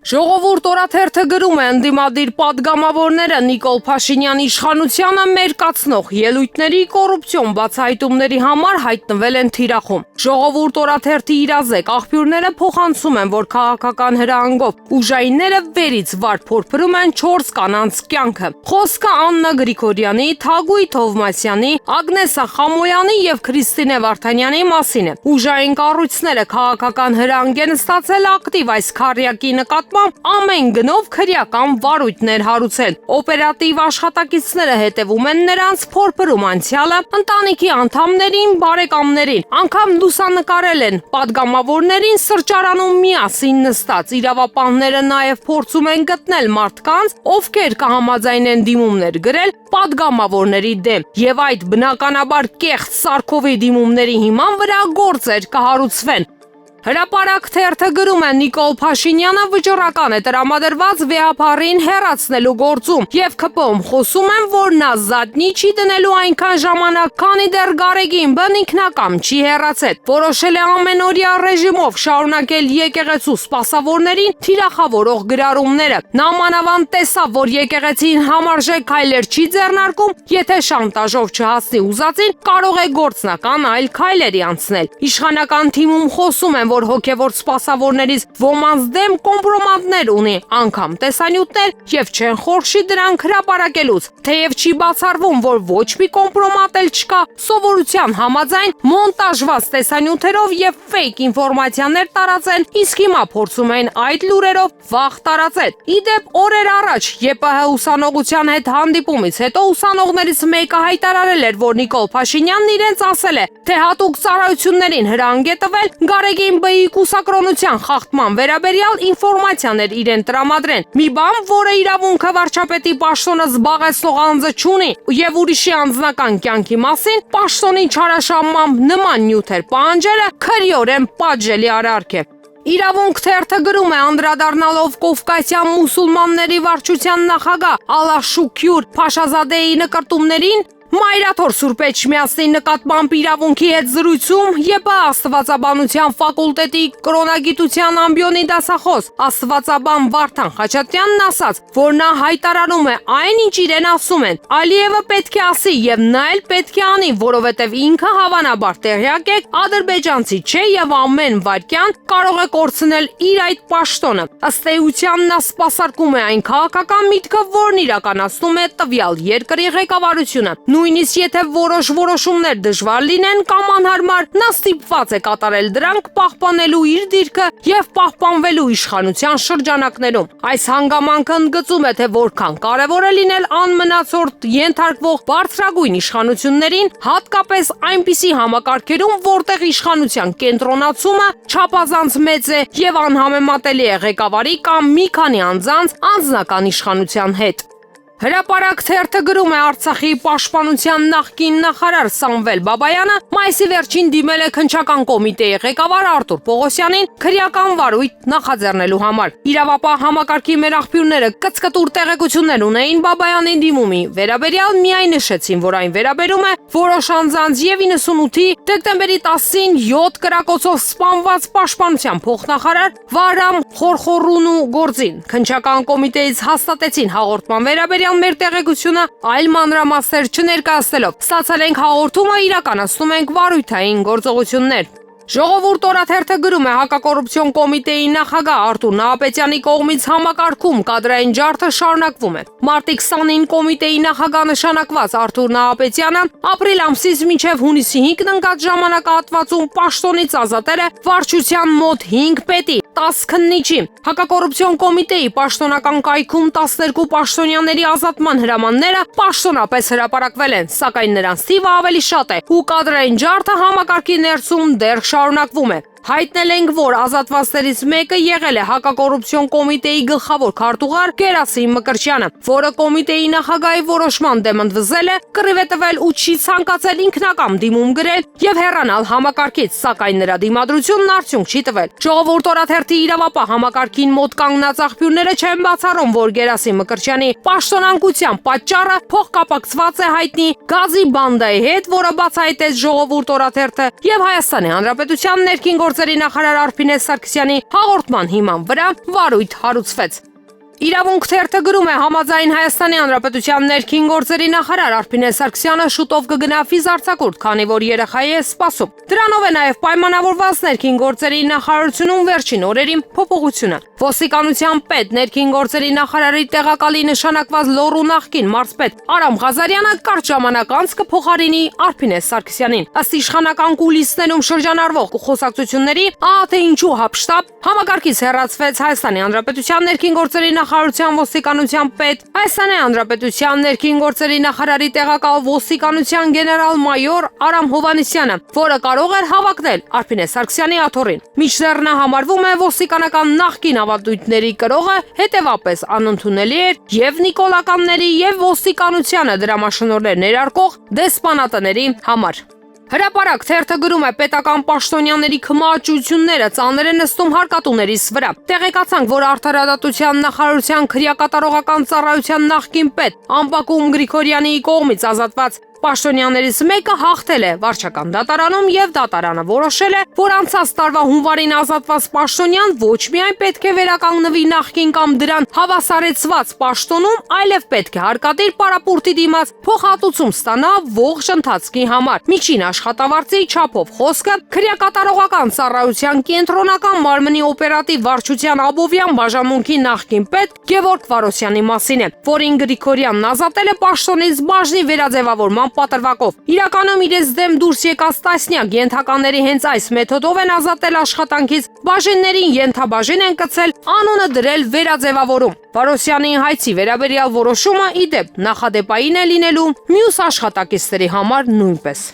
Ժողովուրդ օրաթերթը գրում է ընդդիմադիր պատգամավորները Նիկոլ Փաշինյանի իշխանությանը մերկացնող ելույթների կոռուպցիոն բացահայտումների համար հայտնվել են թիրախում։ Ժողովուրդ օրաթերթի իրազեկ աղբյուրները փոխանցում են, որ քաղաքական հրահանգով ուժայինները վերից վար փորփրում են 4 կանանց կյանքը։ Խոսքը Աննա Գրիգորյանի, Թագուհի Թովմասյանի, Ագնեսա Խամոյանի եւ Քրիստինե Վարդանյանի մասին է։ Ուժային կառույցները քաղաքական հրահանգ են ստացել ակտիվ այս քարյակի նկատմամբ ամեն գնով քրեական վարույթներ հարուցել։ Օպերատիվ աշխատակիցները հետևում են նրանց փորփրում անցյալը, ընտանիքի անդամներին, բարեկամներին, անգամ լուսանկարել են պատգամավորներին սրճարանում միասին նստած։ Իրավապահները նաև փորձում են գտնել մարդկանց, ովքեր կհամաձայնեն դիմումներ գրել պատգամավորների դեմ, եւ այդ բնականաբար կեղծ սարքովի դիմումների հիման վրա գործեր կհարուցվեն։ Հրապարակ թերթը գրում է Նիկոլ Փաշինյանը վճռական է տրամադրված վեհապարին հեռացնելու գործում եւ ՔՊՕ-ում խոսում են, որ նա զատնի չի դնելու այնքան ժամանակ, քանի դեռ Գարեգին բն ինքնակամ չի հեռացել։ Որոշել է ամենօրյա ռեժիմով շարունակել եկեղեցու սպասավորներին թիրախավորող գրառումները։ Նա մանավանդ տեսավ, որ եկեղեցին համարժեք քայլեր չի ձեռնարկում, եթե շանտաժով չհասնի ուզածին, կարող է գործնական այլ քայլերի անցնել։ Իշխանական թիմում խոսում են, որ հոգևոր սպասավորներից ոմանց դեմ կոմպրոմատներ ունի, անգամ տեսանյութեր եւ չեն խորշի դրանք հրապարակելուց։ Թեև չի բացառվում, որ ոչ մի կոմպրոմատ էլ չկա, սովորության համաձայն մոնտաժված տեսանյութերով եւ ֆեյք ինֆորմացիաներ տարածեն, իսկ հիմա փորձում են այդ լուրերով վախ տարածել։ Իդեպ օրեր առաջ ԵՊՀ ուսանողության հետ հանդիպումից հետո ուսանողներից մեկը հայտարարել էր, որ Նիկոլ Փաշինյանն իրենց ասել է, թե հատուկ ծառայություններին հրահանգ է տվել Գարեգին ԲԻ կուսակրոնության խախտման վերաբերյալ ինֆորմացիաներ իրեն տրամադրեն։ Մի բան, որը իրավունքը վարչապետի պաշտոնը զբաղեցնող անձը չունի, եւ ուրիշի անձնական կյանքի մասին պաշտոնի չարաշահմամբ նման նյութեր պահանջելը քրեորեն պատժելի արարք է։ Իրավունք թերթը գրում է անդրադառնալով կովկասյան մուսուլմանների վարչության նախագահ Ալա Շուքյուր Փաշազադեի նկարտումներին, Մայրաթոր Սուրբ Էջմիածնի նկատմամբ իրավունքի հետ զրույցում ԵՊՀ աստվածաբանության ֆակուլտետի կրոնագիտության ամբիոնի դասախոս աստվածաբան Վարդան Խաչատրյանն ասաց, որ նա հայտարարում է այն, ինչ իրեն ասում են։ Ալիևը պետք է ասի եւ նա էլ պետք է անի, որովհետեւ ինքը հավանաբար տեղյակ է ադրբեջանցի չէ եւ ամեն վայրկյան կարող է կորցնել իր այդ պաշտոնը։ Ըստ էության նա սպասարկում է այն քաղաքական միտքը, որն իրականացնում է տվյալ երկրի ղեկավարությունը։ Նույնիսկ եթե որոշ որոշումներ դժվար լինեն կամ անհարմար, նա ստիպված է կատարել դրանք պահպանելու իր դիրքը եւ պահպանվելու իշխանության շրջանակներում։ Այս հանգամանքը ընդգծում է, թե որքան կարեւոր է լինել անմնացորդ ենթարկվող բարձրագույն իշխանություններին, հատկապես այնպիսի համակարգերում, որտեղ իշխանության կենտրոնացումը չափազանց մեծ է եւ անհամեմատելի է ղեկավարի կամ մի քանի անձանց անձնական իշխանության հետ։ Հրապարակ թերթը գրում է Արցախի պաշտպանության նախկին նախարար Սամվել Բաբայանը մայիսի վերջին դիմել է քննչական կոմիտեի ղեկավար Արտուր Պողոսյանին քրեական վարույթ նախաձեռնելու համար։ Իրավապահ համակարգի մեր աղբյուրները կծկտուր տեղեկություններ ունեին Բաբայանի դիմումի վերաբերյալ, միայն նշեցին, որ այն վերաբերում է որոշ անձանց եւ 98-ի դեկտեմբերի 10-ին 7 կրակոցով սպանված պաշտպանության փոխնախարար Վարամ Խորխորունու գործին։ Քննչական կոմիտեից հաստատեցին հաղորդման վերաբերյալ մեր տեղեկությունը այլ մանրամասներ չներկայացնելով։ Ստացել ենք հաղորդումը, իրականացնում ենք վարույթային գործողություններ։ Ժողովուրդ օրաթերթը գրում է հակակոռուպցիոն կոմիտեի նախագահ Արտուր Նահապետյանի կողմից համակարգում կադրային ջարդը շարունակվում է։ Մարտի 20-ին կոմիտեի նախագահ նշանակված Արտուր Նահապետյանը ապրիլ ամսից մինչև հունիսի 5-ն ընկած ժամանակահատվածում պաշտոնից ազատել է վարչության մոտ 5 պետի, 10 քննիչի։ Հակակոռուպցիոն կոմիտեի պաշտոնական կայքում 12 պաշտոնյաների ազատման հրամանները պաշտոնապես հրապարակվել են, սակայն նրանց թիվը ավելի շատ է ու կադրային ջարդը համակարգի ներսում դեռ շարունակվում է։ Հայտնել ենք, որ ազատվածներից մեկը եղել է հակակոռուպցիոն կոմիտեի գլխավոր քարտուղար Գերասիմ Մկրտչյանը, որը կոմիտեի նախագահի որոշման դեմ ընդվզել է, կռիվ է տվել ու չի ցանկացել ինքնակամ դիմում գրել եւ հեռանալ համակարգից, սակայն նրա դիմադրությունն արդյունք չի տվել։ Ժողովուրդ օրաթերթի իրավապահ համակարգին մոտ կանգնած աղբյուրները չեն բացառում, որ Գերասիմ Մկրտչյանի պաշտոնանկության պատճառը փոխկապակցված է հայտնի գազի բանդայի հետ, որը բացահայտեց Ժողովուրդ օրաթերթը եւ Հայաստանի Հանրապետության ներքին գործերի նախարար Արփինե Սարգսյանի հաղորդման հիման վրա վարույթ հարուցվեց։ Իրավունք թերթը գրում է, համաձայն Հայաստանի Հանրապետության ներքին գործերի նախարար Արփինե Սարգսյանը շուտով կգնա ֆիզարձակուրդ, քանի որ երեխայի է սպասում։ Դրանով է նաև պայմանավորված ներքին գործերի նախարարությունում վերջին օրերին փոփոխությունը։ Ոստիկանության պետ, ներքին գործերի նախարարի տեղակալի նշանակված Լոռու նախկին մարզպետ Արամ Ղազարյանը կարճ ժամանակ անց կփոխարինի Արփինե Սարգսյանին։ Ըստ իշխանական կուլիսներում շրջանառվող խոսակցությունների, թե ինչու հապշտապ համակարգից հեռացվեց Հայաստանի Հանրապետության ներքին գործերի նախարարության ոստիկանության պետ, Հայաստանի Հանրապետության ներքին գործերի նախարարի տեղակալ ոստիկանության գեներալ-մայոր Արամ Հովհաննիսյանը, որը կարող էր հավակնել Արփինե Սարգսյանի աթոռին։ Մինչդեռ նա համարվում է ոստիկանական նախկին ավանդույթների կրողը, հետևապես անընդունելի էր եւ նիկոլականների եւ ոստիկանությանը դրամաշնորհներ ներարկող դեսպանատների համար։ Հրապարակ թերթը գրում է, պետական պաշտոնյաների քմահաճությունները ծանր են նստում հարկատուներիս վրա։ Տեղեկացանք, որ Արդարադատության նախարարության քրեակատարողական ծառայության նախկին պետ Ամբակում Գրիգորյանի կողմից ազատված պաշտոնյաներից մեկը հաղթել է վարչական դատարանում եւ դատարանը որոշել է, որ անցած տարվա հունվարին ազատված պաշտոնյան ոչ միայն պետք է վերականգնվի նախկին կամ դրան հավասարեցված պաշտոնում, այլև պետք է հարկադիր պարապուրտի դիմաց փոխհատուցում ստանա ողջ ընթացքի համար։ Միջին աշխատավարձի չափով խոսքը քրեակատարողական ծառայության կենտրոնական մարմնի օպերատիվ վարչության Աբովյան բաժանմունքի նախկին պետ Գևորգ Վարոսյանի մասին է, որին Գրիգորյանն ազատել է պաշտոնից բաժնի վերաձևավորման պատրվակով։ Իրականում իրենց դեմ դուրս եկած տասնյակ ենթականների հենց այս մեթոդով են ազատել աշխատանքից, բաժիններին ենթաբաժին են կցել, անունը դրել վերաձևավորում։ Վարոսյանի հայցի վերաբերյալ որոշումը ի դեպ նախադեպային է լինելու մյուս աշխատակիցների համար նույնպես։